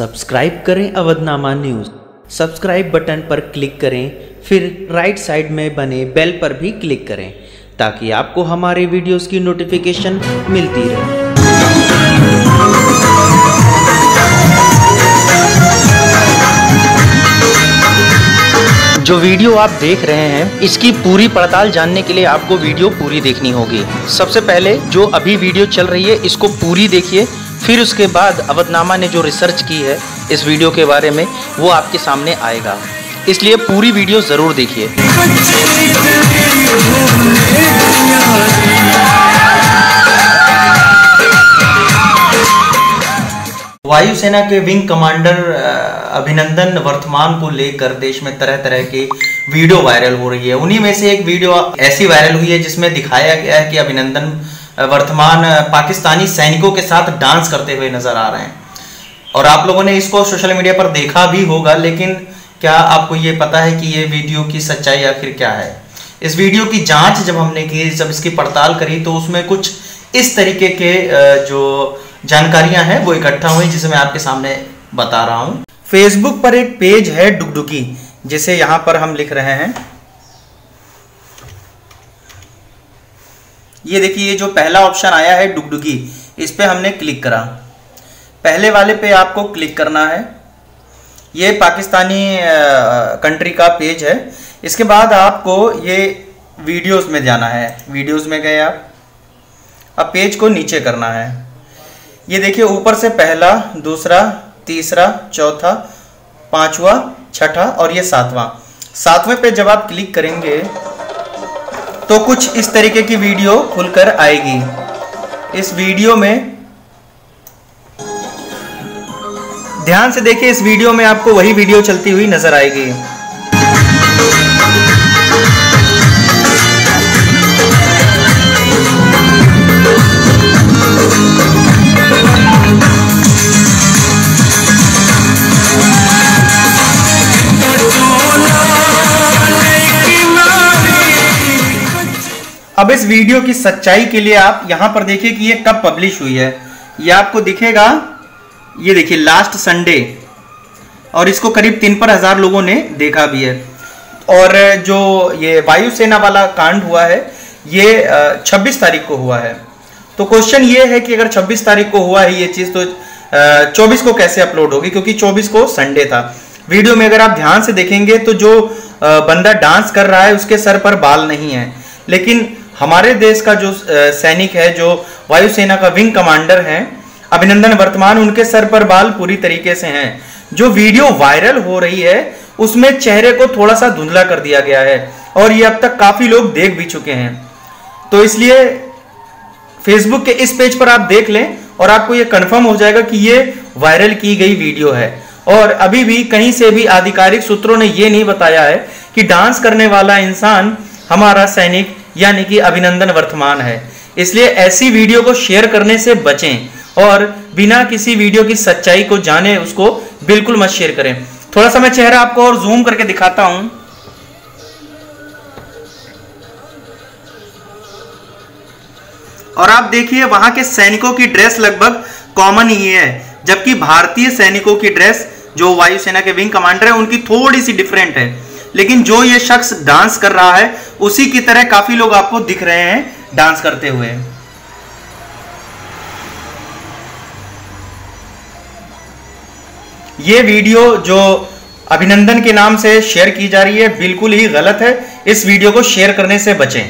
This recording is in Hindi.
सब्सक्राइब करें अवधनामा न्यूज़। सब्सक्राइब बटन पर क्लिक करें, फिर राइट साइड में बने बेल पर भी क्लिक करें ताकि आपको हमारे वीडियोस की नोटिफिकेशन मिलती रहे। जो वीडियो आप देख रहे हैं इसकी पूरी पड़ताल जानने के लिए आपको वीडियो पूरी देखनी होगी। सबसे पहले जो अभी वीडियो चल रही है इसको पूरी देखिए, फिर उसके बाद अवधनामा ने जो रिसर्च की है इस वीडियो के बारे में वो आपके सामने आएगा, इसलिए पूरी वीडियो ज़रूर देखिए। वायुसेना के विंग कमांडर अभिनंदन वर्तमान को लेकर देश में तरह तरह के वीडियो वायरल हो रही है। उन्हीं में से एक वीडियो ऐसी वायरल हुई है जिसमें दिखाया गया है कि अभिनंदन वर्तमान पाकिस्तानी सैनिकों के साथ डांस करते हुए नजर आ रहे हैं और आप लोगों ने इसको सोशल मीडिया पर देखा भी होगा, लेकिन क्या आपको ये पता है कि ये वीडियो की सच्चाई आखिर क्या है? इस वीडियो की जांच जब हमने की, जब इसकी पड़ताल करी तो उसमें कुछ इस तरीके के जो जानकारियां हैं वो इकट्ठा हुई जिसे मैं आपके सामने बता रहा हूं। फेसबुक पर एक पेज है डुगडुगी, जिसे यहां पर हम लिख रहे हैं। ये देखिए, ये जो पहला ऑप्शन आया है डुगडुगी, इस पे हमने क्लिक करा। पहले वाले पे आपको क्लिक करना है। ये पाकिस्तानी कंट्री का पेज है। इसके बाद आपको ये वीडियोस में जाना है। वीडियोस में गए आप, अब पेज को नीचे करना है। ये देखिए, ऊपर से पहला, दूसरा, तीसरा, चौथा, पांचवा, छठा और ये सातवें पे जब आप क्लिक करेंगे तो कुछ इस तरीके की वीडियो खुलकर आएगी। इस वीडियो में ध्यान से देखिए, इस वीडियो में आपको वही वीडियो चलती हुई नजर आएगी। अब इस वीडियो की सच्चाई के लिए आप यहां पर देखिए कि ये कब पब्लिश हुई है। ये आपको दिखेगा, ये देखिए लास्ट संडे, और इसको करीब 3,000 लोगों ने देखा भी है। और जो ये वायुसेना वाला कांड हुआ है ये 26 तारीख को हुआ है। तो क्वेश्चन ये है कि अगर 26 तारीख को हुआ है ये चीज, तो 24 को कैसे अपलोड होगी, क्योंकि 24 को संडे था। वीडियो में अगर आप ध्यान से देखेंगे तो जो बंदा डांस कर रहा है उसके सर पर बाल नहीं है, लेकिन हमारे देश का जो सैनिक है, जो वायुसेना का विंग कमांडर है अभिनंदन वर्तमान, उनके सर पर बाल पूरी तरीके से हैं। जो वीडियो वायरल हो रही है उसमें चेहरे को थोड़ा सा धुंधला कर दिया गया है और ये अब तक काफी लोग देख भी चुके हैं। तो इसलिए फेसबुक के इस पेज पर आप देख लें और आपको ये कंफर्म हो जाएगा कि ये वायरल की गई वीडियो है। और अभी भी कहीं से भी आधिकारिक सूत्रों ने ये नहीं बताया है कि डांस करने वाला इंसान हमारा सैनिक यानी कि अभिनंदन वर्तमान है। इसलिए ऐसी वीडियो को शेयर करने से बचें और बिना किसी वीडियो की सच्चाई को जाने उसको बिल्कुल मत शेयर करें। थोड़ा सा मैं चेहरा आपको और जूम करके दिखाता हूं। और आप देखिए, वहां के सैनिकों की ड्रेस लगभग कॉमन ही है, जबकि भारतीय सैनिकों की ड्रेस, जो वायुसेना के विंग कमांडर है, उनकी थोड़ी सी डिफरेंट है। लेकिन जो ये शख्स डांस कर रहा है उसी की तरह काफी लोग आपको दिख रहे हैं डांस करते हुए। ये वीडियो जो अभिनंदन के नाम से शेयर की जा रही है बिल्कुल ही गलत है। इस वीडियो को शेयर करने से बचें।